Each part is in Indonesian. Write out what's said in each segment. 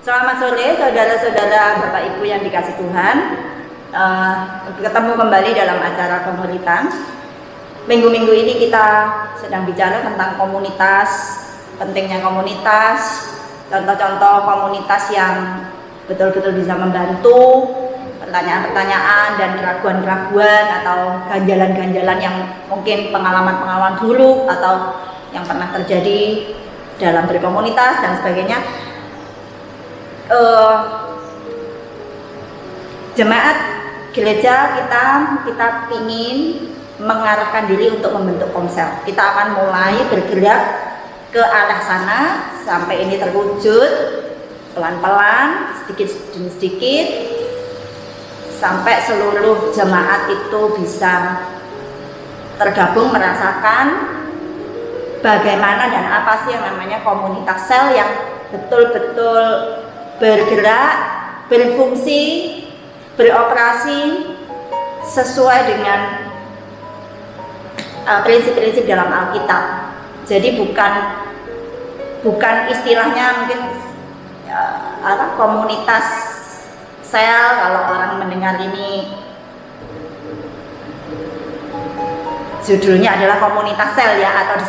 Selamat sore saudara-saudara Bapak Ibu yang dikasih Tuhan. Ketemu kembali dalam acara komunitas. Minggu-minggu ini kita sedang bicara tentang komunitas, pentingnya komunitas, contoh-contoh komunitas yang betul-betul bisa membantu, pertanyaan-pertanyaan dan keraguan-keraguan atau ganjalan-ganjalan yang mungkin pengalaman-pengalaman dulu atau yang pernah terjadi dalam berkomunitas dan sebagainya. Jemaat gereja kita ingin mengarahkan diri untuk membentuk komsel. Kita akan mulai bergerak ke arah sana sampai ini terwujud pelan-pelan, sedikit demi sedikit, sampai seluruh jemaat itu bisa tergabung merasakan bagaimana dan apa sih yang namanya komunitas sel yang betul-betul bergerak, berfungsi, beroperasi sesuai dengan prinsip-prinsip dalam Alkitab. Jadi bukan istilahnya mungkin komunitas sel. Kalau orang mendengar ini judulnya adalah komunitas sel ya, atau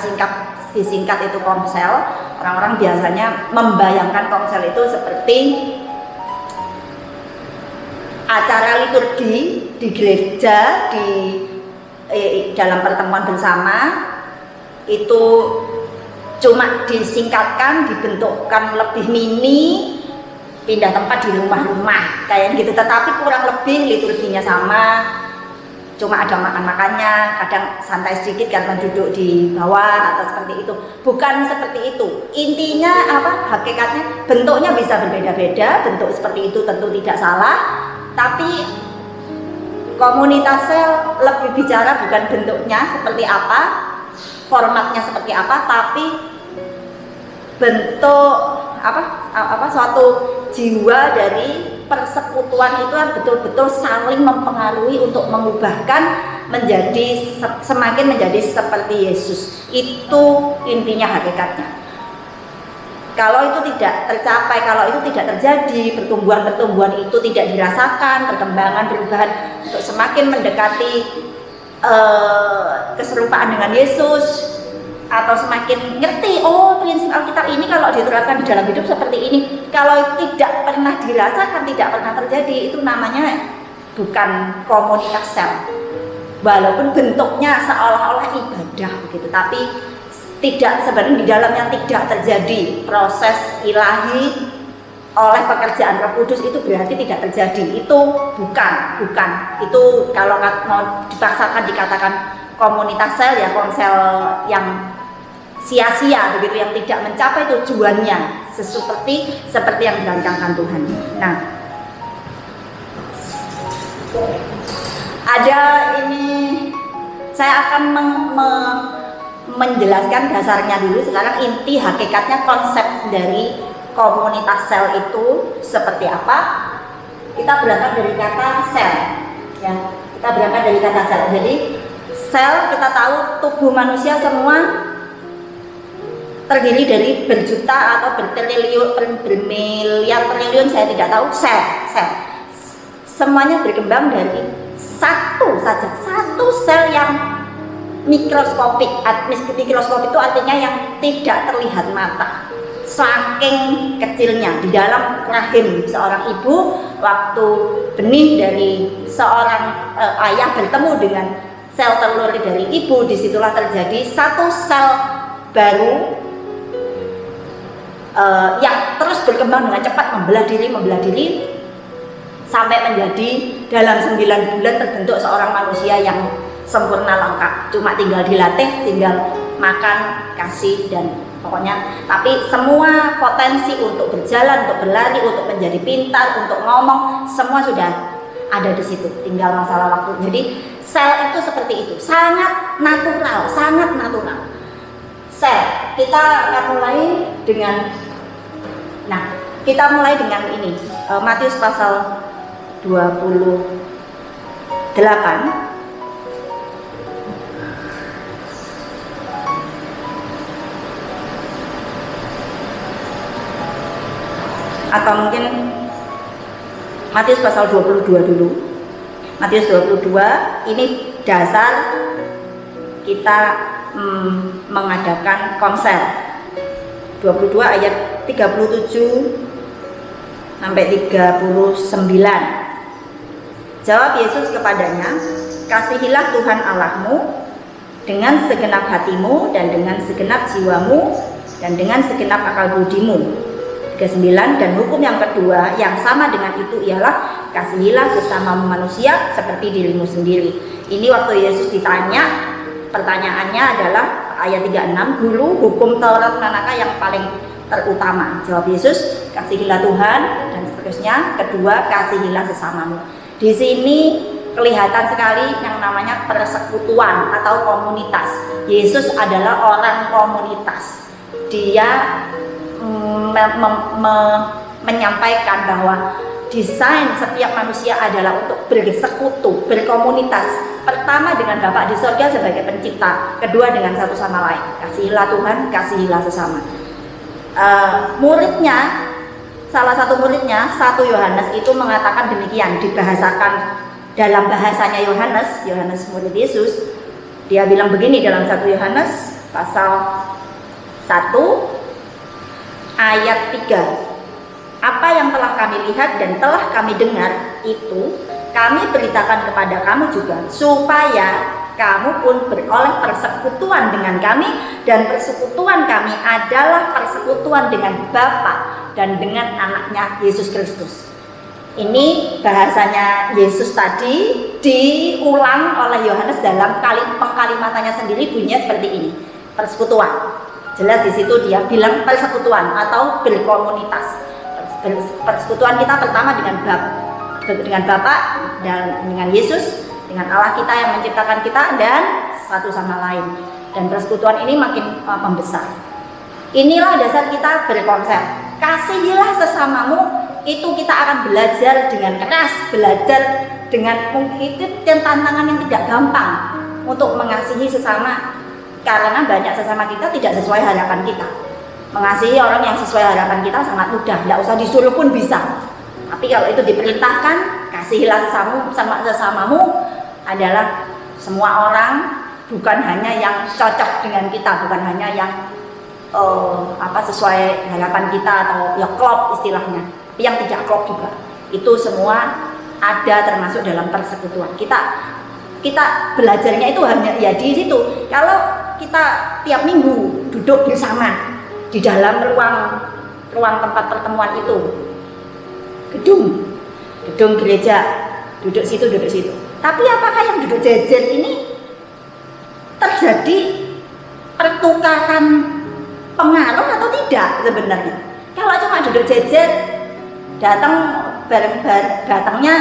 disingkat itu komsel. Orang-orang biasanya membayangkan komsel itu seperti acara liturgi di gereja, dalam pertemuan bersama itu cuma disingkatkan, dibentukkan lebih mini, pindah tempat di rumah-rumah kayak gitu, tetapi kurang lebih liturginya sama, cuma ada makan-makannya, kadang santai sedikit karena duduk di bawah atau seperti itu. Bukan seperti itu. Intinya apa? Hakikatnya bentuknya bisa berbeda-beda. Bentuk seperti itu tentu tidak salah, tapi komunitas sel lebih bicara bukan bentuknya seperti apa, formatnya seperti apa, tapi bentuk suatu jiwa dari persekutuan itu yang betul-betul saling mempengaruhi untuk mengubahkan semakin menjadi seperti Yesus. Itu intinya hakikatnya. Kalau itu tidak tercapai, kalau itu tidak terjadi, pertumbuhan itu tidak dirasakan, perkembangan, perubahan untuk semakin mendekati keserupaan dengan Yesus, atau semakin ngerti, oh prinsip Alkitab ini kalau diterapkan di dalam hidup seperti ini, kalau tidak pernah dirasakan, tidak pernah terjadi, itu namanya bukan komunitas sel. Walaupun bentuknya seolah-olah ibadah begitu, tapi tidak, sebenarnya di dalamnya tidak terjadi proses ilahi oleh pekerjaan Roh Kudus, itu berarti tidak terjadi. Itu bukan itu kalau mau dipaksakan dikatakan komunitas sel ya, komsel yang sia-sia begitu, yang tidak mencapai tujuannya seperti yang dirancangkan Tuhan. Nah, ada ini, saya akan menjelaskan dasarnya dulu. Sekarang inti hakikatnya konsep dari komunitas sel itu seperti apa. Kita berangkat dari kata sel ya, jadi sel, kita tahu tubuh manusia semua terdiri dari berjuta atau bermiliar triliun, saya tidak tahu, sel. Semuanya berkembang dari satu sel yang mikroskopik. Mikroskopik itu artinya yang tidak terlihat mata, saking kecilnya. Di dalam rahim seorang ibu, waktu benih dari seorang ayah bertemu dengan sel telur dari ibu, disitulah terjadi satu sel baru yang terus berkembang dengan cepat, membelah diri sampai menjadi dalam 9 bulan terbentuk seorang manusia yang sempurna lengkap. Cuma tinggal dilatih, tinggal makan, kasih, dan pokoknya, tapi semua potensi untuk berjalan, untuk berlari, untuk menjadi pintar, untuk ngomong, semua sudah ada di situ, tinggal masalah waktu. Jadi sel itu seperti itu, sangat natural. Sel, kita akan mulai dengan ini, Matius pasal 28. Atau mungkin Matius pasal 22 dulu. Matius 22 ini dasar kita mengadakan konser. 22 ayat 37 sampai 39. Jawab Yesus kepadanya, kasihilah Tuhan Allahmu dengan segenap hatimu dan dengan segenap jiwamu dan dengan segenap akal budimu. 39. Dan hukum yang kedua yang sama dengan itu ialah kasihilah sesama manusia seperti dirimu sendiri. Ini waktu Yesus ditanya, pertanyaannya adalah ayat 36, guru hukum Taurat manakah yang paling terutama? Jawab Yesus, kasihilah Tuhan dan seterusnya. Kedua, kasihilah sesamamu. Di sini kelihatan sekali yang namanya persekutuan atau komunitas. Yesus adalah orang komunitas. Dia menyampaikan bahwa desain setiap manusia adalah untuk bersekutu, berkomunitas. Pertama dengan Bapa di surga sebagai pencipta, kedua dengan satu sama lain. Kasihilah Tuhan, kasihilah sesama. Muridnya, salah satu muridnya, 1 Yohanes itu mengatakan demikian, dibahasakan dalam bahasanya Yohanes murid Yesus. Dia bilang begini dalam 1 Yohanes pasal 1 ayat 3. Apa yang telah kami lihat dan telah kami dengar itu kami beritakan kepada kamu juga, supaya kamu pun beroleh persekutuan dengan kami, dan persekutuan kami adalah persekutuan dengan Bapa dan dengan anaknya Yesus Kristus. Ini bahasanya Yesus tadi diulang oleh Yohanes dalam pengkalimatannya sendiri, bunyinya seperti ini, persekutuan. Jelas di situ dia bilang persekutuan atau berkomunitas. Persekutuan kita pertama dengan Bapa dan dengan Yesus, dengan Allah kita yang menciptakan kita, dan satu sama lain. Dan persekutuan ini makin membesar. Inilah dasar kita berkonser. Kasihilah sesamamu, itu kita akan belajar dengan keras, belajar dengan itu tantangan yang tidak gampang untuk mengasihi sesama, karena banyak sesama kita tidak sesuai harapan kita. Mengasihi orang yang sesuai harapan kita sangat mudah, tidak usah disuruh pun bisa. Tapi kalau itu diperintahkan, kasihilah sesamamu adalah semua orang, bukan hanya yang cocok dengan kita, bukan hanya yang sesuai harapan kita atau ya klop istilahnya, yang tidak klop juga. Itu semua ada termasuk dalam persekutuan. Kita belajarnya itu hanya ya di situ. Kalau kita tiap minggu duduk bersama di dalam ruang tempat pertemuan itu, gedung gereja, duduk situ. Tapi apakah yang duduk jejer ini terjadi pertukaran pengaruh atau tidak sebenarnya? Kalau cuma duduk jejer, datangnya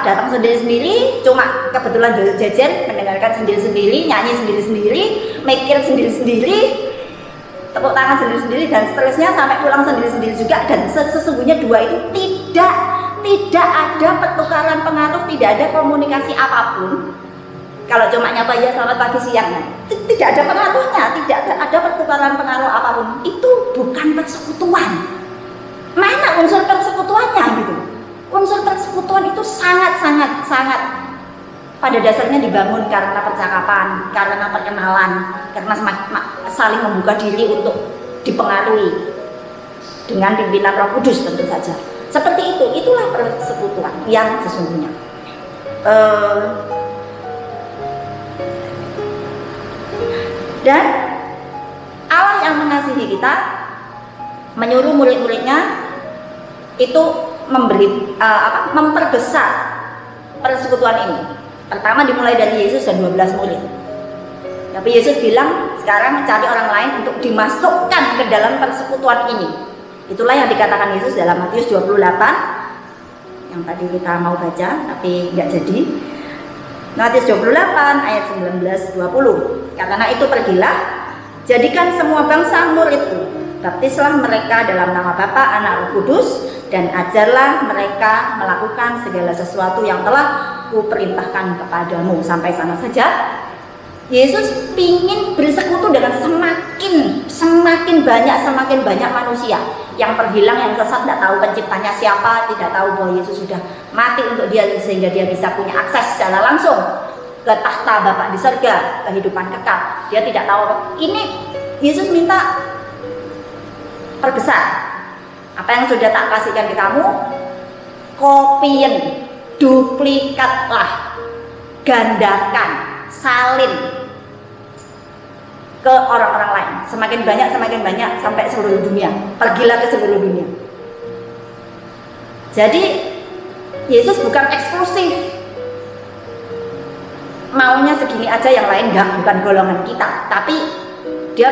datang sendiri-sendiri, cuma kebetulan duduk jejer, mendengarkan sendiri-sendiri, nyanyi sendiri-sendiri, mikir sendiri-sendiri, tepuk tangan sendiri-sendiri, dan seterusnya sampai pulang sendiri-sendiri juga. Dan sesungguhnya dua itu tidak ada pertukaran pengaruh, tidak ada komunikasi apapun. Kalau cuma nyapa ya selamat pagi siang, tidak ada pengaruhnya, tidak ada pertukaran pengaruh apapun. Itu bukan persekutuan. Mana unsur persekutuannya gitu? Unsur persekutuan itu sangat pada dasarnya dibangun karena percakapan, karena perkenalan, karena saling membuka diri untuk dipengaruhi dengan pimpinan Roh Kudus tentu saja. Seperti itu, itulah persekutuan yang sesungguhnya. Dan Allah yang mengasihi kita menyuruh murid-muridnya itu memperbesar persekutuan ini. Pertama dimulai dari Yesus dan 12 murid. Tapi Yesus bilang sekarang mencari orang lain untuk dimasukkan ke dalam persekutuan ini. Itulah yang dikatakan Yesus dalam Matius 28 yang tadi kita mau baca tapi nggak jadi. Matius 28 ayat 19-20. Karena itu pergilah, jadikan semua bangsa muridku, baptislah mereka dalam nama Bapa, Anak, Roh Kudus, dan ajarlah mereka melakukan segala sesuatu yang telah kuperintahkan kepadamu. Sampai sana saja. Yesus ingin bersekutu dengan semakin semakin banyak manusia yang terhilang, yang sesat, tidak tahu penciptanya siapa, tidak tahu bahwa Yesus sudah mati untuk dia sehingga dia bisa punya akses secara langsung ke tahta Bapa di surga, kehidupan kekal. Dia tidak tahu. Ini Yesus minta perbesar apa yang sudah tak kasihkan ke kamu, kopien, duplikatlah, gandakan, salin ke orang-orang lain, semakin banyak sampai seluruh dunia. Pergilah ke seluruh dunia. Jadi Yesus bukan eksklusif, maunya segini aja, yang lain enggak, bukan golongan kita, tapi dia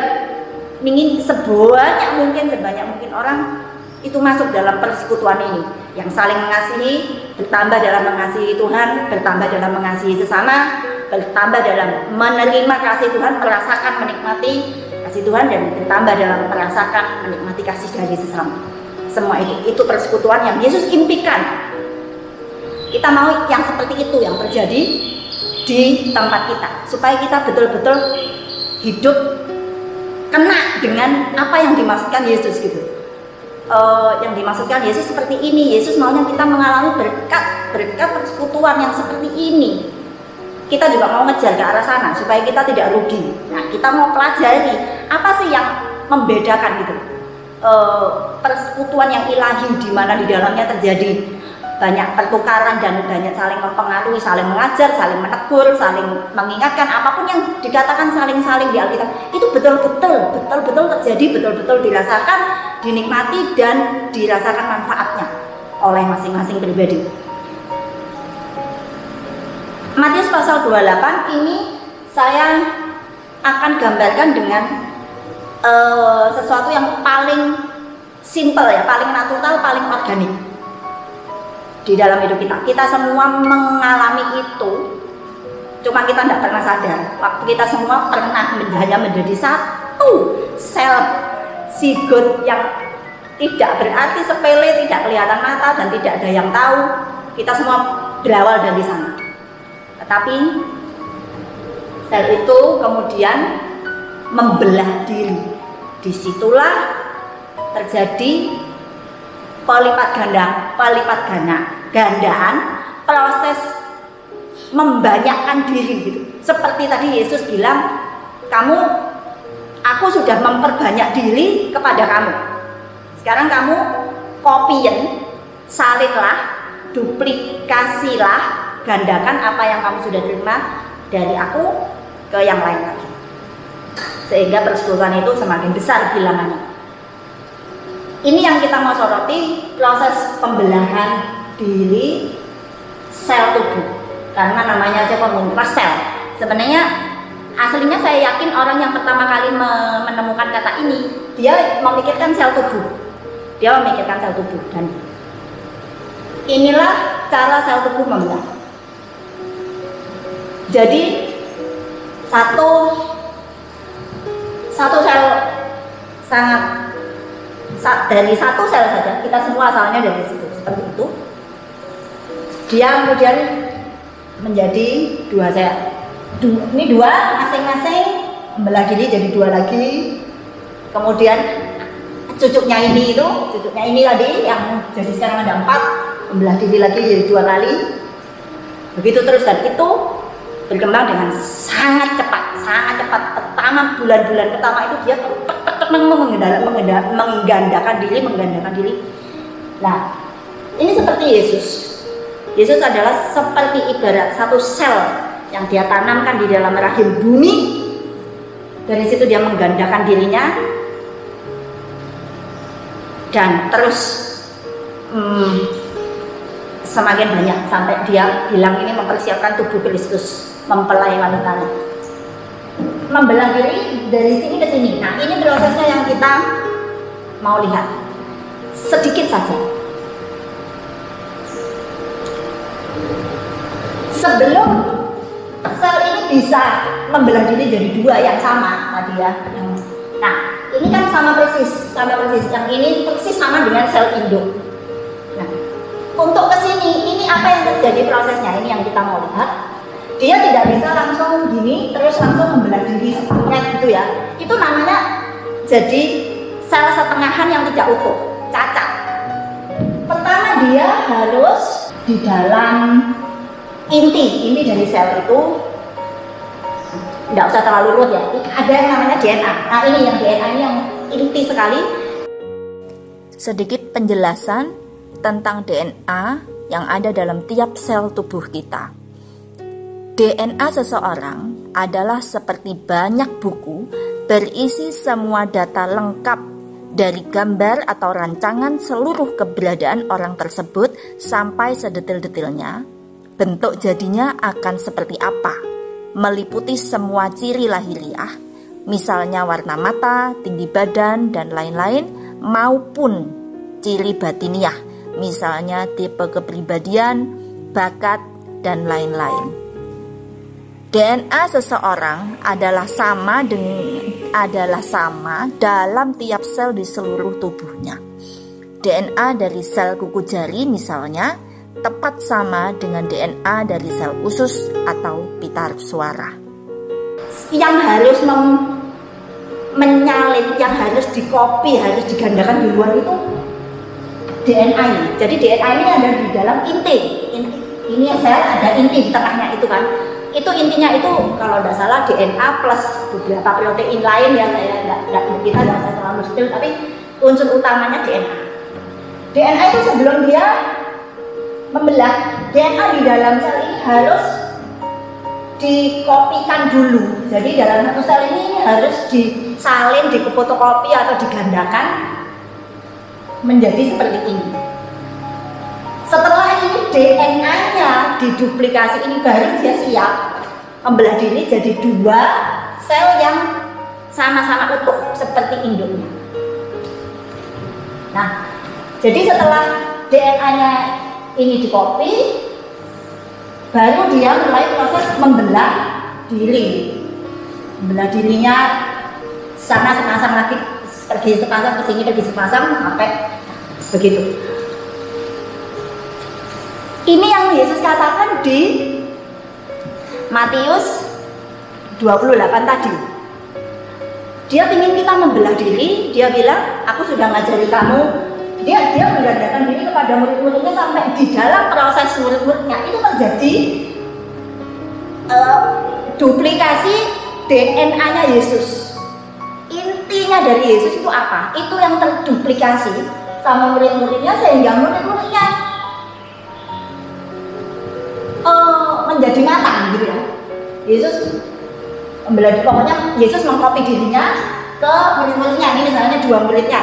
ingin sebanyak mungkin orang itu masuk dalam persekutuan ini, yang saling mengasihi, bertambah dalam mengasihi Tuhan, bertambah dalam mengasihi sesama, bertambah dalam menerima kasih Tuhan, merasakan menikmati kasih Tuhan, dan bertambah dalam merasakan menikmati kasih dari sesama. Semua itu persekutuan yang Yesus impikan. Kita mau yang seperti itu yang terjadi di tempat kita, supaya kita betul-betul hidup kena dengan apa yang dimaksudkan Yesus gitu. Yang dimaksudkan Yesus seperti ini. Yesus maunya kita mengalami berkat persekutuan yang seperti ini. Kita juga mau ngejar ke arah sana supaya kita tidak rugi. Nah, kita mau pelajari apa sih yang membedakan gitu, persekutuan yang ilahi, di mana di dalamnya terjadi banyak pertukaran dan banyak saling mempengaruhi, saling mengajar, saling menegur, saling mengingatkan. Apapun yang dikatakan saling-saling di Alkitab itu betul-betul terjadi, betul-betul dirasakan, dinikmati, dan dirasakan manfaatnya oleh masing-masing pribadi. Matius pasal 28 ini saya akan gambarkan dengan sesuatu yang paling simple ya, paling natural, paling organik di dalam hidup kita. Kita semua mengalami itu, cuma kita tidak pernah sadar. Waktu kita semua pernah hanya menjadi satu sel zigot yang tidak berarti, sepele, tidak kelihatan mata, dan tidak ada yang tahu. Kita semua berawal dari sana. Tetapi sel itu kemudian membelah diri. Disitulah terjadi gandaan, proses membanyakkan diri gitu. Seperti tadi Yesus bilang, aku sudah memperbanyak diri kepada kamu. Sekarang kamu kopien, salinlah, duplikasilah, gandakan apa yang kamu sudah terima dari aku ke yang lain lagi, sehingga persekutuan itu semakin besar bilangannya. Ini yang kita mau soroti, proses pembelahan diri sel tubuh, karena namanya aja pembentukan sel. Sebenarnya aslinya saya yakin orang yang pertama kali menemukan kata ini, dia memikirkan sel tubuh. Dan inilah cara sel tubuh membelah. Jadi satu sel sangat, dari satu sel saja, kita semua asalnya dari situ, seperti itu. Dia kemudian menjadi dua sel. Ini dua, masing-masing membelah diri jadi dua lagi. Kemudian cucuknya ini tadi yang jadi sekarang ada 4, membelah diri lagi jadi 2 kali. Begitu terus, dan itu berkembang dengan sangat cepat. Bulan-bulan pertama itu dia menggandakan diri. Nah, ini seperti Yesus. Yesus adalah seperti ibarat satu sel yang dia tanamkan di dalam rahim bumi. Dari situ dia menggandakan dirinya, dan terus semakin banyak sampai dia bilang ini mempersiapkan tubuh Kristus, mempelai wanitanya. Membelah diri dari sini ke sini. Nah, ini prosesnya yang kita mau lihat sedikit saja. Sebelum sel ini bisa membelah diri jadi 2 yang sama tadi ya. Nah, ini kan sama persis. Yang ini persis sama dengan sel induk. Nah, untuk kesini, ini apa yang terjadi prosesnya? Ini yang kita mau lihat. Dia tidak bisa langsung gini terus langsung membelah diri spread gitu ya. Itu namanya jadi sel setengahan yang tidak utuh, cacat. Pertama dia harus di dalam inti dari sel itu, tidak usah terlalu rumit ya, ada yang namanya DNA. Nah ini yang DNA ini yang inti sekali. Sedikit penjelasan tentang DNA yang ada dalam tiap sel tubuh kita. DNA seseorang adalah seperti banyak buku berisi semua data lengkap dari gambar atau rancangan seluruh keberadaan orang tersebut sampai sedetil-detilnya. Bentuk jadinya akan seperti apa, meliputi semua ciri lahiriah, misalnya warna mata, tinggi badan, dan lain-lain, maupun ciri batiniah, misalnya tipe kepribadian, bakat, dan lain-lain. DNA seseorang adalah sama dalam tiap sel di seluruh tubuhnya. DNA dari sel kuku jari misalnya tepat sama dengan DNA dari sel usus atau pita suara. Yang harus menyalin, yang harus dikopi, harus digandakan di luar itu DNA ini. Jadi DNA ini ada di dalam inti. Ini sel ada inti di tengahnya itu kan. Itu intinya itu kalau tidak salah DNA plus beberapa protein lain ya, kita tidak usah terlalu detail, tapi unsur utamanya DNA. DNA itu sebelum dia membelah, DNA di dalam sel ini harus dikopikan dulu. Jadi dalam satu sel ini harus disalin, difotokopi atau digandakan menjadi seperti ini. Setelah ini DNA-nya diduplikasi ini baru dia siap membelah diri jadi dua sel yang sama-sama utuh seperti induknya. Nah, jadi setelah DNA-nya ini dikopi, baru dia mulai proses membelah diri. Membelah dirinya sana sepasang lagi, pergi sepasang ke sini, pergi sepasang sampai begitu. Ini yang Yesus katakan di Matius 28 tadi. Dia ingin kita membelah diri, dia bilang, aku sudah ngajari kamu. Dia menggandakan diri kepada murid-muridnya sampai di dalam proses murid-muridnya itu terjadi duplikasi DNA-nya Yesus. Intinya dari Yesus itu apa? Itu yang terduplikasi sama murid-muridnya sehingga murid-muridnya menjadi matang gitu ya. Yesus membelah, pokoknya Yesus mengkopi dirinya ke murid-muridnya. Ini misalnya dua muridnya,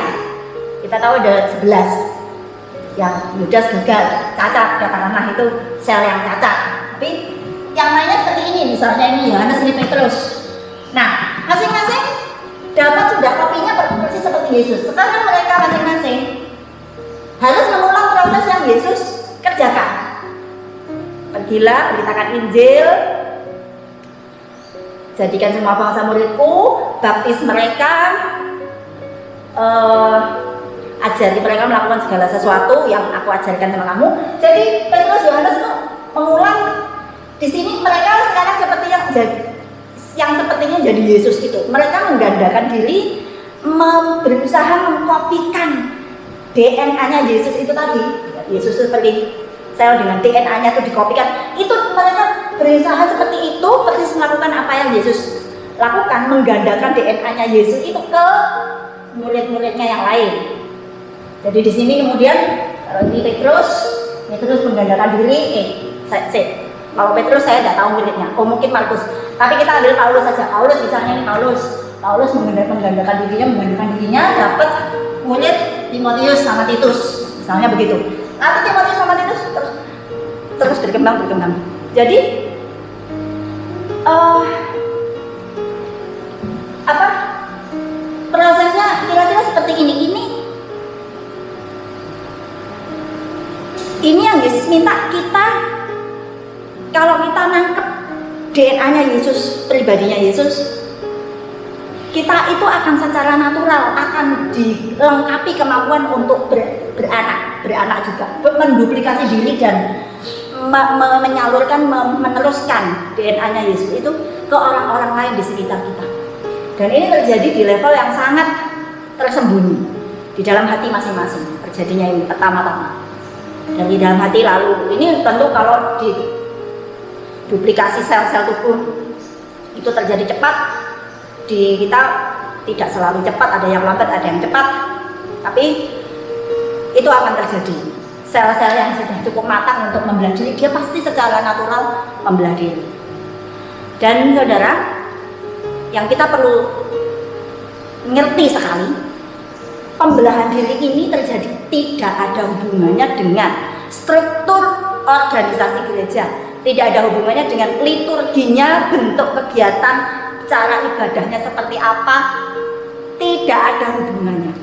kita tahu ada 11 yang Yudas gagal, cacat, katakanlah itu sel yang cacat. Tapi yang lainnya seperti ini, misalnya ini Yohanes, ini Petrus. Nah, masing-masing dapat sudah kopinya persis seperti Yesus. Sekarang mereka masing-masing harus mengulang proses yang Yesus kerjakan. Pergilah, beritakan Injil, jadikan semua bangsa muridku, baptis mereka, ajari mereka melakukan segala sesuatu yang aku ajarkan sama kamu. Jadi Petrus, Yohanes itu mengulang di sini. Mereka sekarang seperti yang sepertinya jadi Yesus itu. Mereka menggandakan diri, berusaha mengkopikan DNA-nya Yesus itu tadi. Yesus seperti sel dengan DNA-nya itu dikopikan. Itu mereka berusaha seperti itu, persis melakukan apa yang Yesus lakukan, menggandakan DNA-nya Yesus itu ke murid-muridnya yang lain. Jadi di sini kemudian kalau ini Petrus menggandakan diri. Kalau Petrus saya tidak tahu muridnya. Oh mungkin Markus. Tapi kita ambil Paulus saja. Paulus misalnya ini Paulus menggandakan dirinya dapat murid Timotius sama Titus. Misalnya begitu. Nanti Timotius sama Titus terus berkembang. Jadi prosesnya kira-kira seperti ini. Ini yang Yesus minta kita, kalau kita nangkep DNA-nya Yesus, pribadinya Yesus, kita itu akan secara natural akan dilengkapi kemampuan untuk beranak juga, menduplikasi diri dan menyalurkan, meneruskan DNA-nya Yesus itu ke orang-orang lain di sekitar kita. Dan ini terjadi di level yang sangat tersembunyi di dalam hati masing-masing. Terjadinya ini pertama-tama dari dalam hati, lalu ini tentu kalau di duplikasi sel-sel tubuh itu terjadi cepat. Di kita tidak selalu cepat, ada yang lambat, ada yang cepat, tapi itu akan terjadi. Sel-sel yang sudah cukup matang untuk membelah diri, dia pasti secara natural membelah diri. Dan saudara, yang kita perlu ngerti sekali, pembelahan diri ini terjadi tidak ada hubungannya dengan struktur organisasi gereja, tidak ada hubungannya dengan liturginya, bentuk kegiatan, cara ibadahnya seperti apa, tidak ada hubungannya.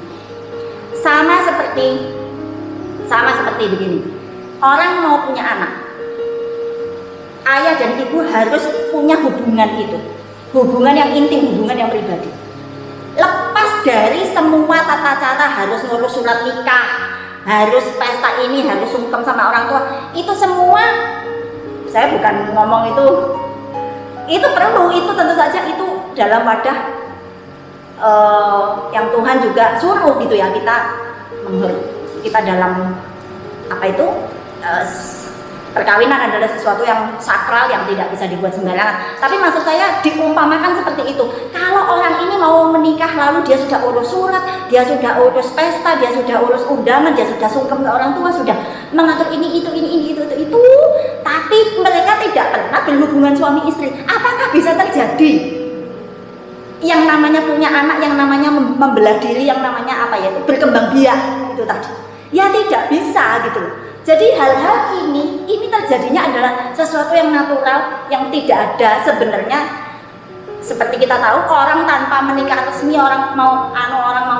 Sama seperti begini, orang mau punya anak, ayah dan ibu harus punya hubungan itu, hubungan yang intim, hubungan yang pribadi. Lepas dari semua tata cara, harus ngurus surat nikah, harus pesta ini, harus sungkem sama orang tua, itu semua, saya bukan ngomong itu perlu, itu tentu saja itu dalam wadah yang Tuhan juga suruh gitu ya, kita dalam apa itu perkawinan adalah sesuatu yang sakral yang tidak bisa dibuat sembarangan. Tapi maksud saya diumpamakan seperti itu. Kalau orang ini mau menikah lalu dia sudah urus surat, dia sudah urus pesta, dia sudah urus undangan, dia sudah sungkem ke orang tua, sudah mengatur ini itu, tapi mereka tidak pernah berhubungan suami istri. Apakah bisa terjadi yang namanya punya anak, yang namanya membelah diri, yang namanya apa ya, itu berkembang biak itu tadi? Ya tidak bisa gitu loh. Jadi hal-hal ini terjadinya adalah sesuatu yang natural, yang tidak ada sebenarnya. Seperti kita tahu, orang tanpa menikah resmi, orang mau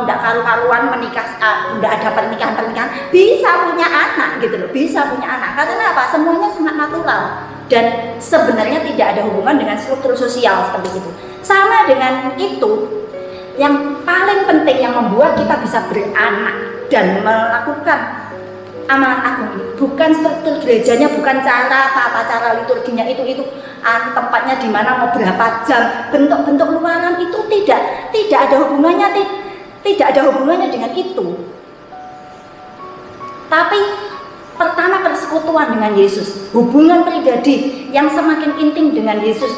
tidak karu-karuan menikah, tidak ada pernikahan bisa punya anak gitu loh, bisa punya anak. Karena apa? Semuanya sangat natural dan sebenarnya tidak ada hubungan dengan struktur sosial seperti itu. Sama dengan itu, yang paling penting yang membuat kita bisa beranak dan melakukan amanat agung ini bukan struktur gerejanya, bukan tata cara liturginya, itu tempatnya di mana, mau berapa jam, bentuk-bentuk luaran itu tidak ada hubungannya, tidak ada hubungannya dengan itu. Tapi pertama, persekutuan dengan Yesus, hubungan pribadi yang semakin intim dengan Yesus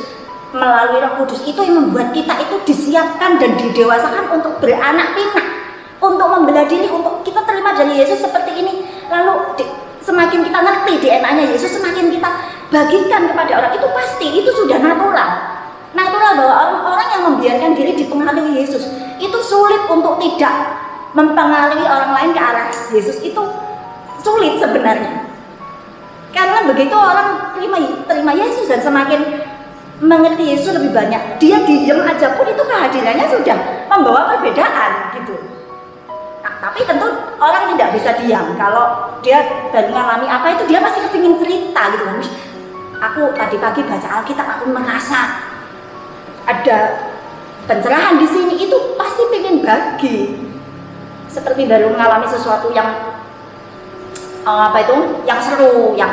melalui Roh Kudus, itu yang membuat kita itu disiapkan dan didewasakan untuk beranak pinak, untuk membelah diri, untuk kita terima dari Yesus seperti ini. Lalu semakin kita ngerti DNA-nya Yesus, semakin kita bagikan kepada orang, itu pasti, itu sudah natural bahwa orang-orang yang membiarkan diri dipengaruhi Yesus itu sulit untuk tidak mempengaruhi orang lain ke arah Yesus. Itu sulit sebenarnya, karena begitu orang terima Yesus dan semakin mengerti Yesus lebih banyak, dia diam aja pun itu kehadirannya sudah membawa perbedaan gitu. Tapi tentu orang tidak bisa diam. Kalau dia baru mengalami apa itu, dia pasti kepingin cerita gitu kan. Aku tadi pagi baca Alkitab, aku merasa ada pencerahan di sini, itu pasti pengen bagi. Seperti baru mengalami sesuatu yang yang seru, yang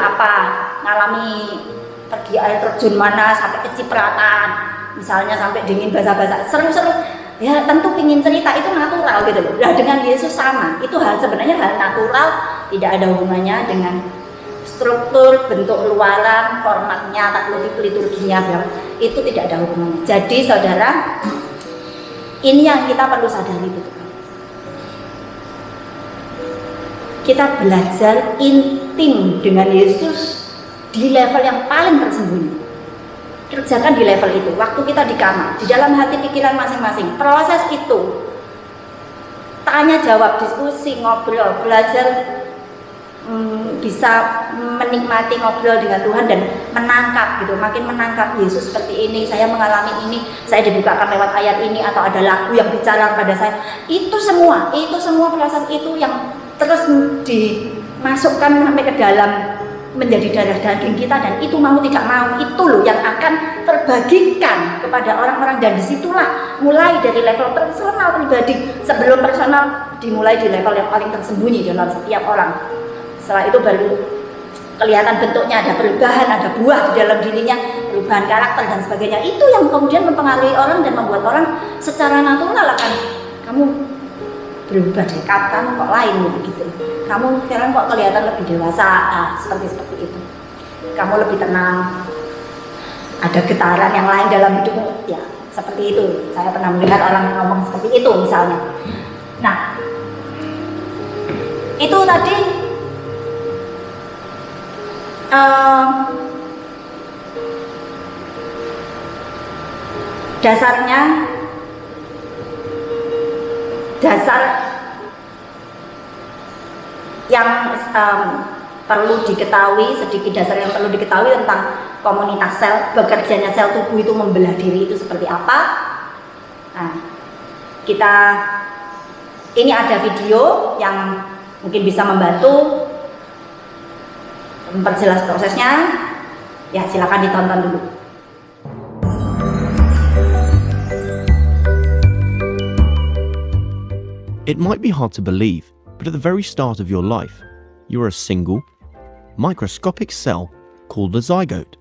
ngalami pergi air terjun mana sampai kecipratan, misalnya sampai dingin basah-basah, seru-seru. Ya tentu ingin cerita, itu natural gitu loh. Nah dengan Yesus sama, itu sebenarnya hal natural, tidak ada hubungannya dengan struktur, bentuk luaran, formatnya, liturginya, itu tidak ada hubungannya. Jadi saudara, ini yang kita perlu sadari betul. Kita belajar intim dengan Yesus di level yang paling tersembunyi. Kerjakan di level itu, waktu kita di kamar, di dalam hati pikiran masing-masing. Proses itu, tanya jawab, diskusi, ngobrol, belajar, bisa menikmati ngobrol dengan Tuhan dan menangkap gitu, makin menangkap Yesus seperti ini, saya mengalami ini, saya dibukakan lewat ayat ini, atau ada lagu yang bicara pada saya. Itu semua proses itu yang terus dimasukkan sampai ke dalam, menjadi darah daging kita, dan itu mau tidak mau itu loh yang akan terbagikan kepada orang-orang. Dan disitulah mulai dari level personal pribadi, sebelum personal dimulai di level yang paling tersembunyi dalam setiap orang. Setelah itu baru kelihatan bentuknya, ada perubahan, ada buah di dalam dirinya, perubahan karakter dan sebagainya. Itu yang kemudian mempengaruhi orang dan membuat orang secara natural akan, kamu berubah deh, kamu kok lain gitu, kamu sekarang kok kelihatan lebih dewasa, seperti itu, kamu lebih tenang, ada getaran yang lain dalam hidupmu, ya seperti itu. Saya pernah melihat orang yang ngomong seperti itu misalnya. Nah, itu tadi dasar yang perlu diketahui, sedikit dasar yang perlu diketahui tentang komunitas sel, bekerjanya sel tubuh itu membelah diri itu seperti apa. Nah, ini ada video yang mungkin bisa membantu memperjelas prosesnya. Ya, silakan ditonton dulu. It might be hard to believe, but at the very start of your life, you are a single, microscopic cell called a zygote.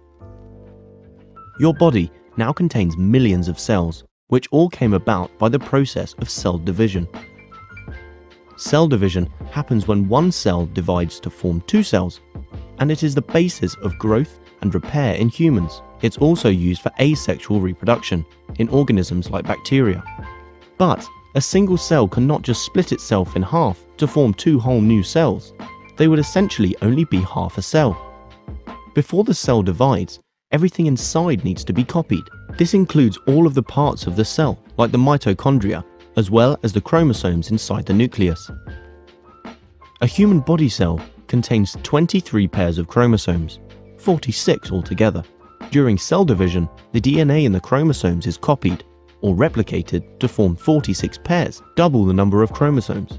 Your body now contains millions of cells, which all came about by the process of cell division. Cell division happens when one cell divides to form two cells, and it is the basis of growth and repair in humans. It's also used for asexual reproduction in organisms like bacteria. But a single cell cannot just split itself in half to form two whole new cells. They would essentially only be half a cell. Before the cell divides, everything inside needs to be copied. This includes all of the parts of the cell, like the mitochondria, as well as the chromosomes inside the nucleus. A human body cell contains 23 pairs of chromosomes, 46 altogether. During cell division, the DNA in the chromosomes is copied or replicated to form 46 pairs, double the number of chromosomes.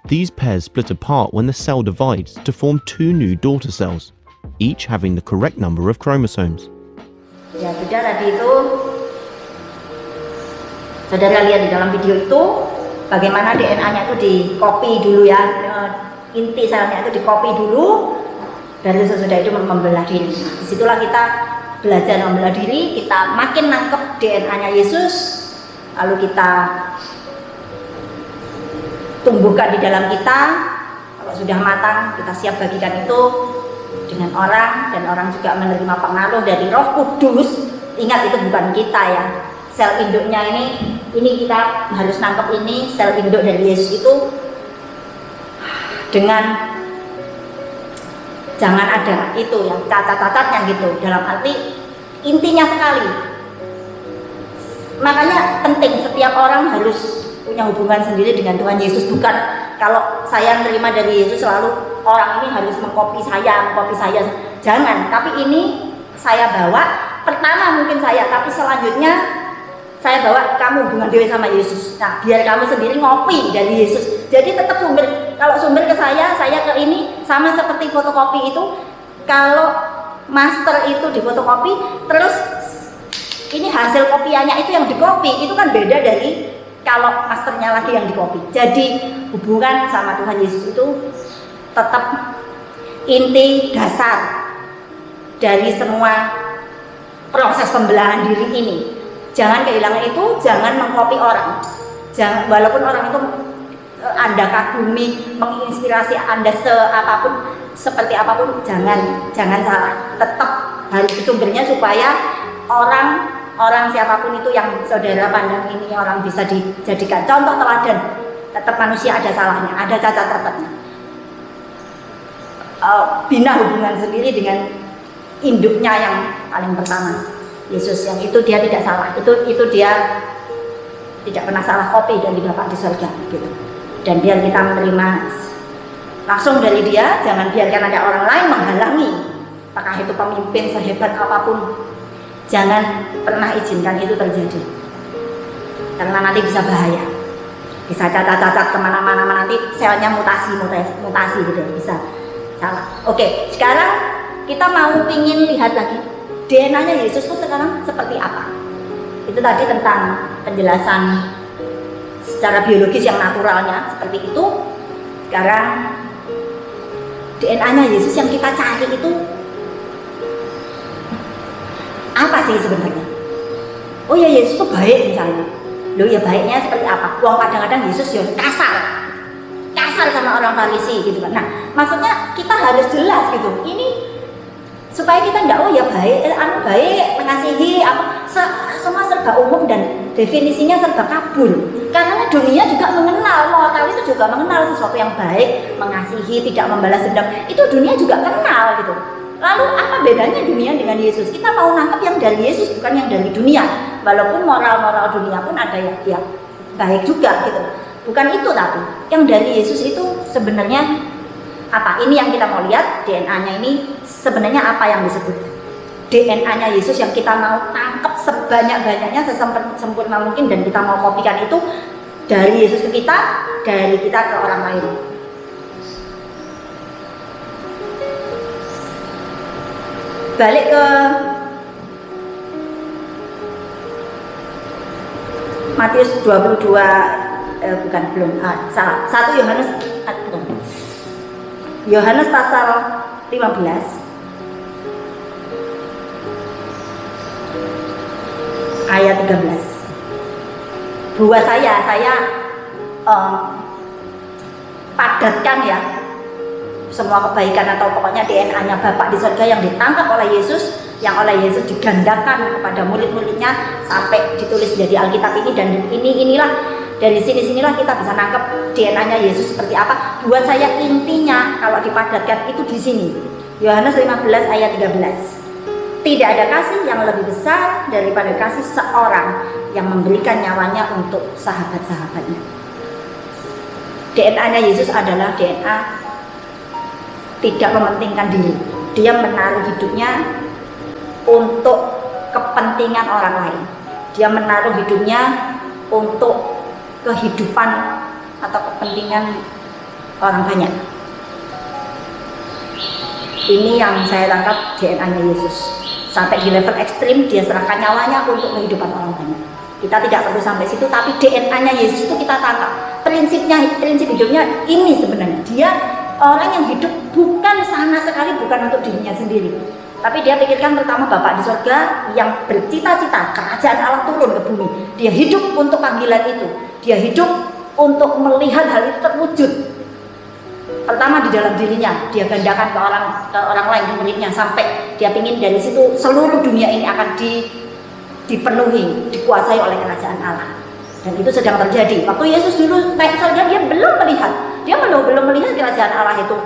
These pairs split apart when the cell divides to form two new daughter cells, each having the correct number of chromosomes. Ya, tadi itu saudara lihat di dalam video itu bagaimana DNA-nya itu di-copy dulu ya, inti selnya itu di-copy dulu, dan sesudah itu membelah diri. Disitulah kita belajar membelah diri, kita makin nangkep DNA-nya Yesus, lalu kita tumbuhkan di dalam kita. Kalau sudah matang, kita siap bagikan itu dengan orang, dan orang juga menerima pengaruh dari Roh Kudus. Ingat, itu bukan kita ya, sel induknya ini kita harus nangkep ini, sel induk dari Yesus itu dengan jangan ada itu ya cacat-cacatnya gitu, dalam arti intinya sekali. Makanya penting setiap orang harus punya hubungan sendiri dengan Tuhan Yesus. Bukan kalau saya menerima dari Yesus selalu orang ini harus mengkopi saya. Jangan, tapi ini saya bawa, pertama mungkin saya, tapi selanjutnya saya bawa kamu hubungan dewe sama Yesus. Nah, biar kamu sendiri ngopi dari Yesus. Jadi tetap sumber, kalau sumber ke saya ke ini, sama seperti fotokopi itu. Kalau master itu di fotokopi, terus ini hasil kopiannya itu yang dikopi, itu kan beda dari kalau masternya lagi yang dikopi. Jadi hubungan sama Tuhan Yesus itu tetap inti dasar dari semua proses pembelahan diri ini. Jangan kehilangan itu, jangan mengkopi orang. Jangan, walaupun orang itu Anda kagumi, menginspirasi Anda seperti apapun, jangan salah. Tetap harus sumbernya supaya orang siapapun itu yang saudara pandang ini orang bisa dijadikan contoh teladan. Tetap manusia ada salahnya, ada cacat-cacatnya. Bina hubungan sendiri dengan induknya yang paling pertama, Yesus, yang itu dia tidak salah, itu dia tidak pernah salah kopi dari Bapa di surga gitu. Dan biar kita menerima langsung dari dia, jangan biarkan ada orang lain menghalangi. Apakah itu pemimpin sehebat apapun, jangan pernah izinkan itu terjadi, karena nanti bisa bahaya, bisa cacat-cacat kemana-mana, nanti selnya mutasi gitu, bisa salah. Oke, sekarang kita pingin lihat lagi DNA-nya Yesus itu sekarang seperti apa. Itu tadi tentang penjelasan secara biologis yang naturalnya seperti itu. Sekarang DNA-nya Yesus yang kita cari itu apa sih sebenarnya? Oh ya, Yesus itu baik misalnya. Loh ya baiknya seperti apa? Wong kadang-kadang Yesus ya kasar sama orang Farisi gitu kan. Nah maksudnya kita harus jelas gitu, ini supaya kita enggak, oh ya baik, baik, mengasihi, apa, semua serba umum dan definisinya serba kabur. Karena dunia juga mengenal, moral itu juga mengenal sesuatu yang baik, mengasihi, tidak membalas dendam, itu dunia juga kenal gitu. Lalu apa bedanya dunia dengan Yesus? Kita mau nangkep yang dari Yesus, bukan yang dari dunia. Walaupun moral-moral dunia pun ada yang baik juga gitu. Bukan itu, tapi yang dari Yesus itu sebenarnya apa? Ini yang kita mau lihat, DNA-nya ini sebenarnya apa yang disebut DNA-nya Yesus yang kita mau tangkap sebanyak-banyaknya, sesempurna mungkin, dan kita mau kopikan itu dari Yesus ke kita, dari kita ke orang lain. Balik ke Matius 22, salah, 1 Yohanes, Yohanes pasal 15 ayat 13. Buat saya padatkan ya semua kebaikan atau pokoknya DNA-nya Bapak di surga yang ditangkap oleh Yesus, yang oleh Yesus digandakan kepada murid-muridnya sampai ditulis jadi Alkitab ini, dan inilah dari sinilah kita bisa nangkep DNA-nya Yesus seperti apa. Buat saya intinya kalau dipadatkan itu di sini. Yohanes 15 ayat 13. Tidak ada kasih yang lebih besar daripada kasih seorang yang memberikan nyawanya untuk sahabat-sahabatnya. DNA-nya Yesus adalah DNA tidak mementingkan diri. Dia menaruh hidupnya untuk kepentingan orang lain. Dia menaruh hidupnya untuk kehidupan atau kepentingan orang banyak. Ini yang saya tangkap DNA-nya Yesus. Sampai di level ekstrim dia serahkan nyawanya untuk kehidupan orang banyak. Kita tidak perlu sampai situ, tapi DNA-nya Yesus itu kita tangkap. Prinsip hidupnya ini sebenarnya. Dia orang yang hidup bukan sama sekali bukan untuk dirinya sendiri, tapi dia pikirkan terutama Bapak di surga yang bercita-cita kerajaan Allah turun ke bumi. Dia hidup untuk panggilan itu. Dia hidup untuk melihat hal itu terwujud. Pertama di dalam dirinya, dia gandakan ke orang lain, muridnya, sampai dia ingin dari situ seluruh dunia ini akan dipenuhi, dikuasai oleh kerajaan Allah. Dan itu sedang terjadi. Waktu Yesus dulu naik surga, dia belum melihat kerajaan Allah itu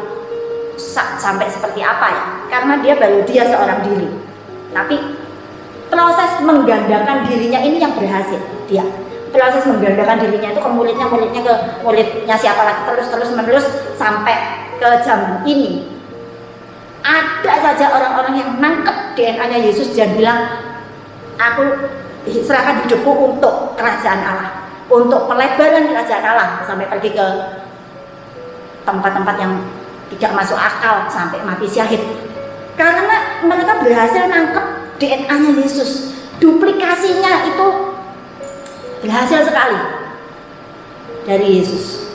sampai seperti apa ya, karena dia seorang diri. Tapi proses menggandakan dirinya ini yang berhasil. Dia proses menggandakan dirinya itu ke muridnya ke muridnya siapa lagi, terus sampai ke jam ini. Ada saja orang-orang yang nangkep DNA-nya Yesus dan bilang, aku serahkan hidupku untuk kerajaan Allah, untuk pelebaran kerajaan Allah, sampai pergi ke tempat-tempat yang tidak masuk akal sampai mati syahid. Karena mereka berhasil nangkep DNA-nya Yesus, duplikasinya itu berhasil sekali dari Yesus.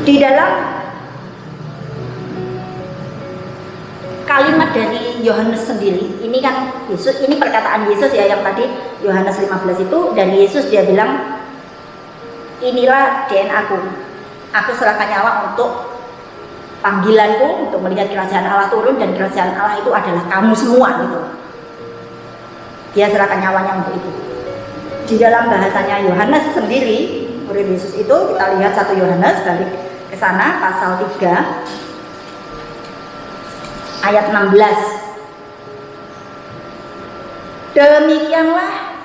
Di dalam kalimat dari Yohanes sendiri, ini kan Yesus, ini perkataan Yesus ya yang tadi Yohanes 15 itu, dan Yesus dia bilang, inilah DNA-ku, aku serahkan nyawa untuk panggilanku, untuk melihat kerajaan Allah turun, dan kerajaan Allah itu adalah kamu semua gitu. Dia serahkan nyawanya untuk itu. Di dalam bahasanya Yohanes sendiri, murid Yesus itu, kita lihat 1 Yohanes, balik ke sana pasal 3 ayat 16. Demikianlah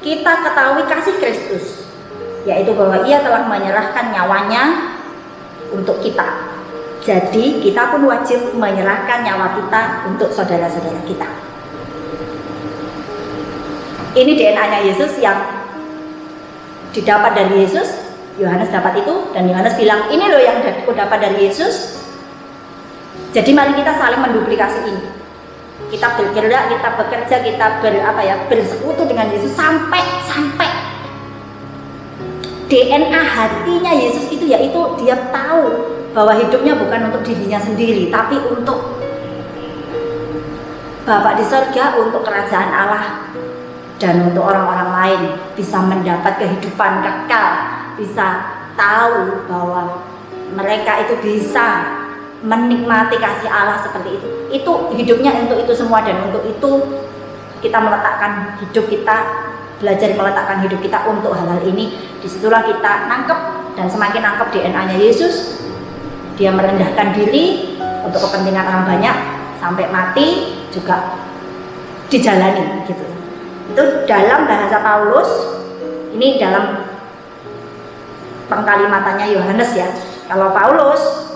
kita ketahui kasih Kristus, yaitu bahwa ia telah menyerahkan nyawanya untuk kita. Jadi kita pun wajib menyerahkan nyawa kita untuk saudara-saudara kita. Ini DNA-nya Yesus yang didapat dari Yesus. Yohanes dapat itu, dan Yohanes bilang, ini loh yang aku dapat dari Yesus. Jadi mari kita saling menduplikasi ini. Kita bergerak, kita bekerja, kita bersekutu dengan Yesus sampai DNA hatinya Yesus itu, yaitu dia tahu bahwa hidupnya bukan untuk dirinya sendiri, tapi untuk Bapa di surga untuk kerajaan Allah dan untuk orang-orang lain bisa mendapat kehidupan kekal, bisa tahu bahwa mereka itu bisa menikmati kasih Allah seperti itu. Itu hidupnya untuk itu semua, dan untuk itu kita meletakkan hidup kita, belajar meletakkan hidup kita untuk hal-hal ini. Disitulah kita nangkep, dan semakin nangkep DNA-nya Yesus, dia merendahkan diri untuk kepentingan orang banyak sampai mati juga dijalani gitu. Itu dalam bahasa Paulus, ini dalam pengkalimatannya Yohanes ya. Kalau Paulus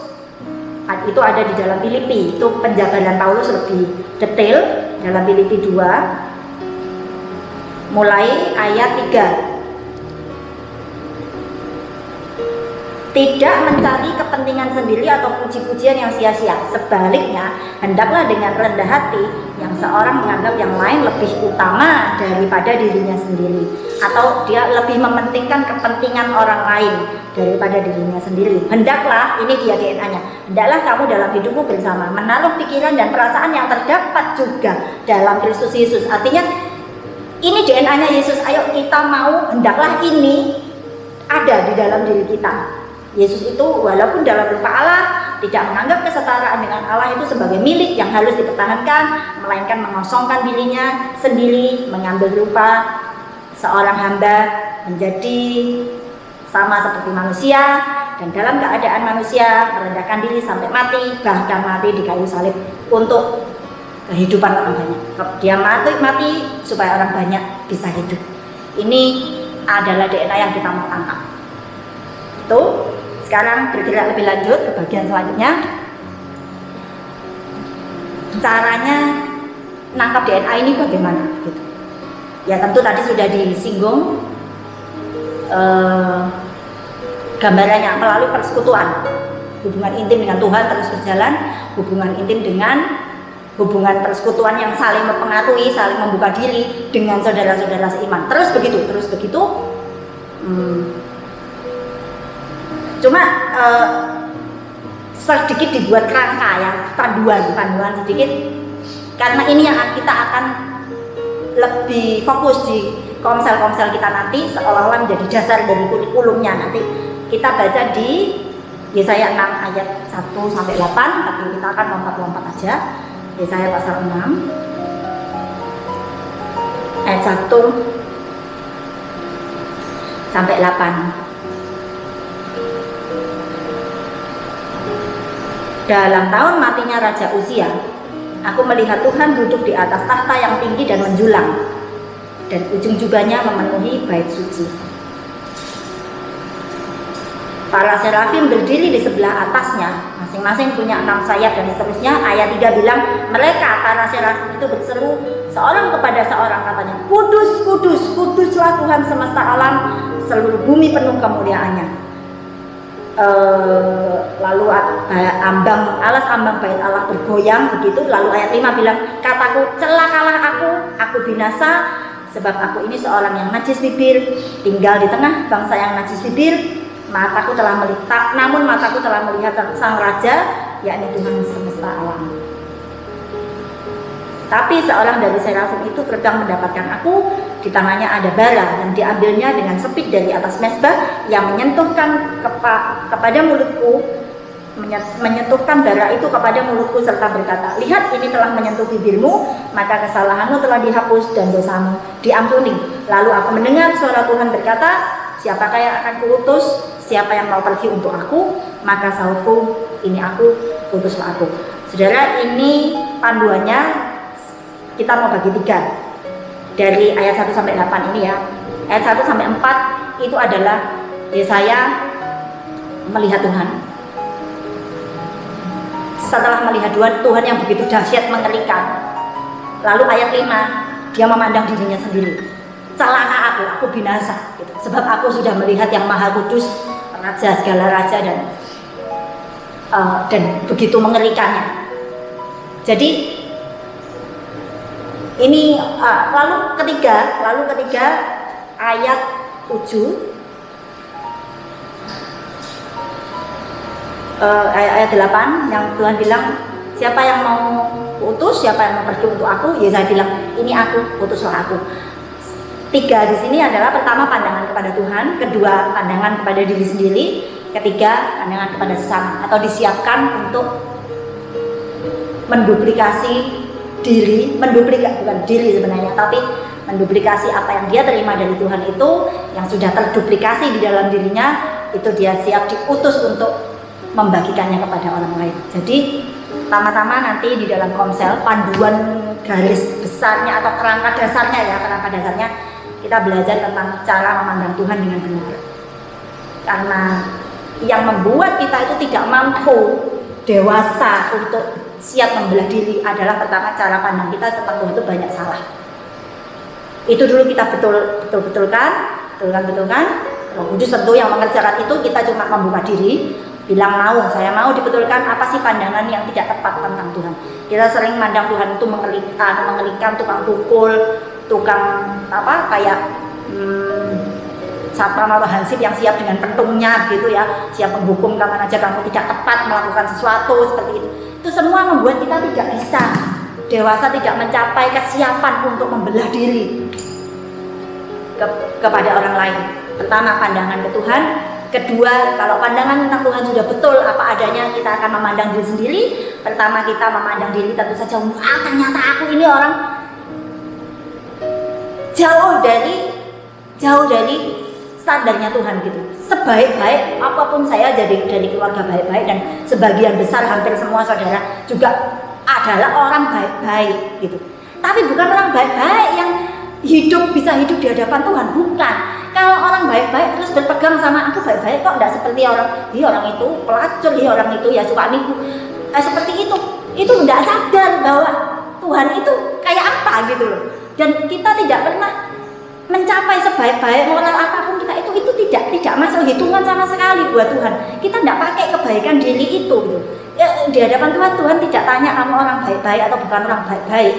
itu ada di dalam Filipi, itu penjabaran Paulus lebih detail dalam Filipi 2 mulai ayat 3. Tidak mencari kepentingan sendiri atau puji-pujian yang sia-sia. Sebaliknya, hendaklah dengan rendah hati yang seorang menganggap yang lain lebih utama daripada dirinya sendiri, atau dia lebih mementingkan kepentingan orang lain daripada dirinya sendiri. Hendaklah, ini dia DNA-nya. Hendaklah kamu dalam hidupmu bersama menaruh pikiran dan perasaan yang terdapat juga dalam Kristus Yesus. Artinya ini DNA-nya Yesus. Ayo kita mau, hendaklah ini ada di dalam diri kita. Yesus itu walaupun dalam rupa Allah tidak menganggap kesetaraan dengan Allah itu sebagai milik yang harus dipertahankan, melainkan mengosongkan dirinya sendiri, mengambil rupa seorang hamba, menjadi sama seperti manusia, dan dalam keadaan manusia merendahkan diri sampai mati, bahkan mati di kayu salib untuk kehidupan orang banyak. Dia mati supaya orang banyak bisa hidup. Ini adalah DNA yang kita mau tangkap. Itu. Sekarang bergerak lebih lanjut ke bagian selanjutnya. Caranya nangkap DNA ini bagaimana? Gitu. Ya tentu tadi sudah disinggung gambarannya melalui persekutuan, hubungan intim dengan Tuhan terus berjalan, hubungan intim dengan hubungan persekutuan yang saling mempengaruhi, saling membuka diri dengan saudara-saudara seiman. Terus begitu. Cuma sedikit dibuat kerangka ya, panduan sedikit, karena ini yang kita akan lebih fokus di komsel kita nanti, seolah-olah menjadi dasar dari kurikulumnya. Nanti kita baca di Yesaya 6 ayat 1 sampai 8, tapi kita akan lompat-lompat aja. Yesaya pasal 6 ayat 1 sampai 8. Dalam tahun matinya Raja Uzia, aku melihat Tuhan duduk di atas tahta yang tinggi dan menjulang, dan ujung jubahnya memenuhi bait suci. Para serafim berdiri di sebelah atasnya, masing-masing punya 6 sayap dan seterusnya. Ayat 3 bilang, mereka para serafim itu berseru seorang kepada seorang, katanya, Kudus, kudus, kuduslah Tuhan semesta alam, seluruh bumi penuh kemuliaannya. Lalu alas ambang bait Allah bergoyang begitu. Lalu ayat 5 bilang, kataku, celakalah aku binasa, sebab aku ini seorang yang najis bibir, tinggal di tengah bangsa yang najis bibir. Namun mataku telah melihat sang raja, yakni Tuhan semesta alam. Tapi seorang dari serafim itu terbang mendapatkan aku, di tangannya ada bara yang diambilnya dengan sepit dari atas mezbah, yang menyentuhkan kepada mulutku, menyentuhkan bara itu kepada mulutku serta berkata, lihat, ini telah menyentuh bibirmu, maka kesalahanmu telah dihapus dan dosamu diampuni. Lalu aku mendengar suara Tuhan berkata, siapakah yang akan kuutus? Siapa yang mau pergi untuk aku? Maka sahutku, ini aku, utuslah aku. Saudara, ini panduannya. Kita mau bagi 3 dari ayat 1 sampai 8 ini ya. Ayat 1 sampai 4 itu adalah Yesaya melihat Tuhan. Setelah melihat Tuhan yang begitu dahsyat, mengerikan. Lalu ayat 5, dia memandang dirinya sendiri. Celaka aku binasa gitu. Sebab aku sudah melihat yang Maha Kudus, Raja segala raja, dan begitu mengerikannya. Jadi ini lalu ketiga ayat 7 ayat 8 yang Tuhan bilang, siapa yang mau utus, siapa yang mau pergi untuk aku, ya saya bilang ini aku, utuslah aku. 3 di sini adalah pertama pandangan kepada Tuhan, kedua pandangan kepada diri sendiri, ketiga pandangan kepada sesama, atau disiapkan untuk menduplikasi diri, bukan diri sebenarnya, tapi menduplikasi apa yang dia terima dari Tuhan itu, yang sudah terduplikasi di dalam dirinya, itu dia siap diutus untuk membagikannya kepada orang lain. Jadi pertama-tama nanti di dalam komsel, panduan garis besarnya atau kerangka dasarnya kita belajar tentang cara memandang Tuhan dengan benar. Karena yang membuat kita itu tidak mampu dewasa untuk siap membelah diri adalah pertama cara pandang kita tentang Tuhan itu banyak salah. Itu dulu kita betulkan. Roh Kudus tentu yang mengerjakan itu, kita cuma membuka diri, bilang saya mau dibetulkan apa sih pandangan yang tidak tepat tentang Tuhan. Kita sering mandang Tuhan itu mengelikan, tukang pukul, tukang kayak satpam atau hansip yang siap dengan pentungnya gitu ya, siap menghukum kapan aja kamu tidak tepat melakukan sesuatu seperti itu. Itu semua membuat kita tidak bisa dewasa, tidak mencapai kesiapan untuk membelah diri kepada orang lain. Pertama pandangan ke Tuhan, kedua kalau pandangan tentang Tuhan sudah betul apa adanya, kita akan memandang diri sendiri. Pertama kita memandang diri tentu saja, ternyata aku ini orang jauh dari standarnya Tuhan gitu. Sebaik-baik apapun saya dari keluarga baik-baik, dan sebagian besar hampir semua saudara juga adalah orang baik-baik gitu. Tapi bukan orang baik-baik yang bisa hidup di hadapan Tuhan, bukan. Kalau orang baik-baik terus berpegang sama aku baik-baik kok, tidak seperti orang itu pelacur, orang itu ya suka nipu, seperti itu tidak sadar bahwa Tuhan itu kayak apa gitu loh. Dan kita tidak pernah mencapai sebaik-baik moral apapun kita itu tidak masuk hitungan sama sekali buat Tuhan. Kita tidak pakai kebaikan diri itu gitu. Di hadapan Tuhan tidak tanya kamu orang baik-baik atau bukan orang baik-baik,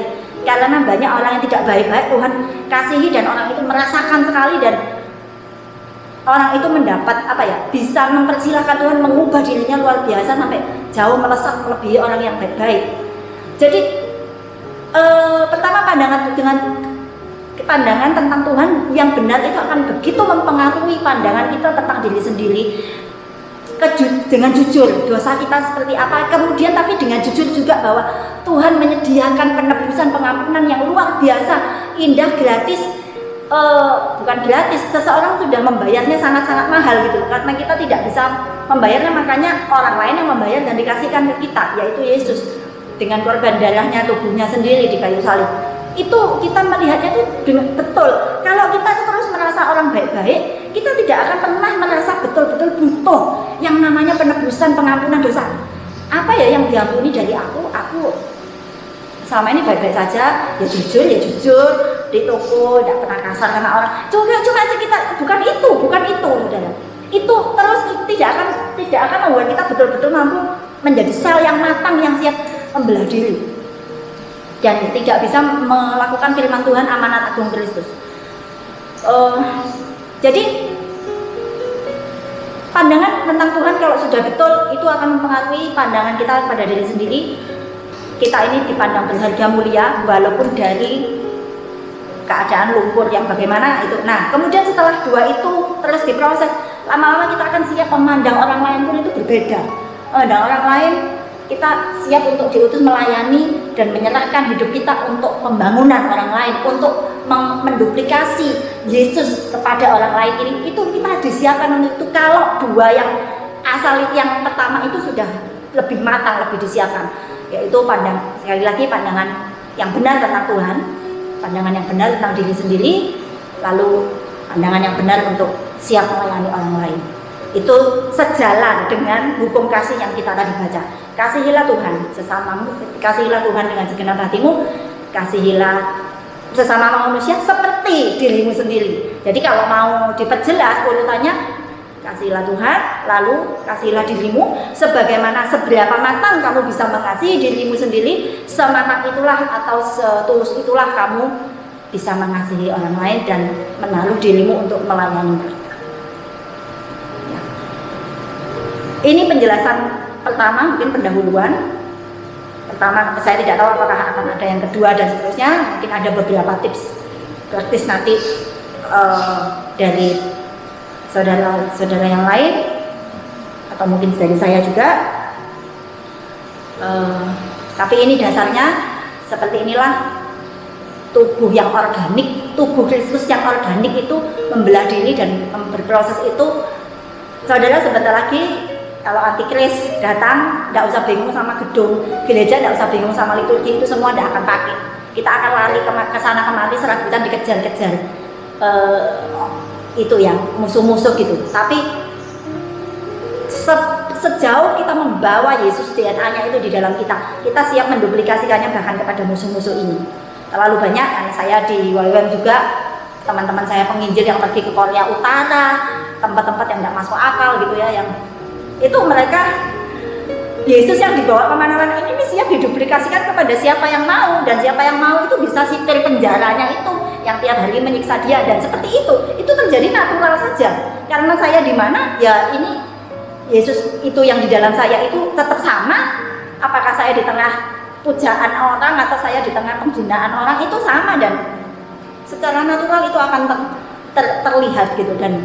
karena banyak orang yang tidak baik-baik Tuhan kasihi, dan orang itu merasakan sekali, dan orang itu mendapat bisa mempersilahkan Tuhan mengubah dirinya luar biasa sampai jauh melesat melebihi orang yang baik-baik. Jadi pertama pandangan tentang Tuhan yang benar itu akan begitu mempengaruhi pandangan kita tentang diri sendiri, dengan jujur dosa kita seperti apa, kemudian tapi dengan jujur juga bahwa Tuhan menyediakan penebusan, pengampunan yang luar biasa, indah, gratis. Bukan gratis, seseorang sudah membayarnya sangat-sangat mahal gitu, karena kita tidak bisa membayarnya, makanya orang lain yang membayar dan dikasihkan ke kita, yaitu Yesus dengan korban darahnya, tubuhnya sendiri di kayu salib. Itu kita melihatnya itu dengan betul. Kalau kita itu terus merasa orang baik-baik, kita tidak akan pernah merasa betul-betul butuh yang namanya penebusan, pengampunan dosa. Apa ya yang diampuni dari aku selama ini baik-baik saja, ya jujur di toko, tidak pernah kasar sama orang. Cuma sekitar, bukan itu, saudara. Itu terus tidak akan membuat kita betul-betul mampu menjadi sel yang matang yang siap membelah diri. Dan tidak bisa melakukan firman Tuhan, amanat agung Kristus. Jadi pandangan tentang Tuhan kalau sudah betul itu akan mempengaruhi pandangan kita pada diri sendiri. Kita ini dipandang berharga mulia walaupun dari keadaan lumpur yang bagaimana itu. Nah kemudian setelah 2 itu terus diproses, lama-lama kita akan siap memandang orang lain pun itu berbeda. Memandang orang lain, kita siap untuk diutus melayani dan menyerahkan hidup kita untuk pembangunan orang lain, untuk menduplikasi Yesus kepada orang lain ini. Itu kita disiapkan untuk itu. Kalau 2 yang yang pertama itu sudah lebih matang, lebih disiapkan, yaitu sekali lagi pandangan yang benar tentang Tuhan, pandangan yang benar tentang diri sendiri, lalu pandangan yang benar untuk siap melayani orang lain. Itu sejalan dengan hukum kasih yang kita tadi baca. Kasihilah Tuhan sesamamu, kasihilah Tuhan dengan segenap hatimu, kasihilah sesama manusia seperti dirimu sendiri. Jadi kalau mau diperjelas urutannya, kasihilah Tuhan, lalu kasihilah dirimu, sebagaimana seberapa matang kamu bisa mengasihi dirimu sendiri, sematang itulah atau setulus itulah kamu bisa mengasihi orang lain dan menaruh dirimu untuk melayani mereka. Ini penjelasan pertama, mungkin pendahuluan Pertama, saya tidak tahu apakah akan ada yang kedua dan seterusnya. Mungkin ada beberapa tips praktis nanti dari saudara-saudara yang lain, atau mungkin dari saya juga. Tapi ini dasarnya seperti inilah tubuh yang organik, tubuh Kristus yang organik itu membelah diri dan berproses itu. Saudara, sebentar lagi kalau antikris datang, tidak usah bingung sama gedung gereja, tidak usah bingung sama liturgi, itu semua tidak akan pakai. Kita akan lari ke sana kemari, serabutan dikejar-kejar itu yang musuh-musuh gitu. Tapi sejauh kita membawa Yesus DNA-nya itu di dalam kita siap menduplikasikannya bahkan kepada musuh-musuh ini. Terlalu banyak, kan saya di YWM juga, teman-teman saya penginjil yang pergi ke Korea Utara, tempat-tempat yang tidak masuk akal gitu ya, yang itu mereka Yesus yang dibawa kemana-mana ini siap diduplikasikan kepada siapa yang mau, dan siapa yang mau itu bisa sipir penjaranya itu yang tiap hari menyiksa dia, dan seperti itu terjadi natural saja. Karena saya di mana ya, ini Yesus itu yang di dalam saya itu tetap sama. Apakah saya di tengah pujaan orang atau saya di tengah penghinaan orang, itu sama, dan secara natural itu akan terlihat gitu, dan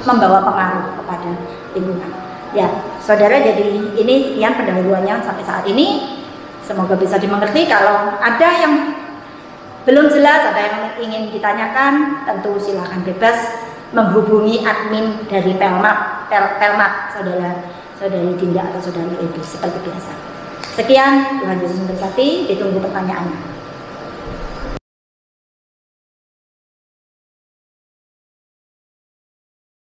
membawa pengaruh kepada lingkungan. Ya, saudara, jadi ini sekian pendahuluannya sampai saat ini. Semoga bisa dimengerti. Kalau ada yang belum jelas, ada yang ingin ditanyakan, tentu silakan bebas menghubungi admin dari Pelmak, saudari Dinda atau saudari Ebi seperti biasa. Sekian, Tuhan Yesus memberkati. Ditunggu pertanyaannya.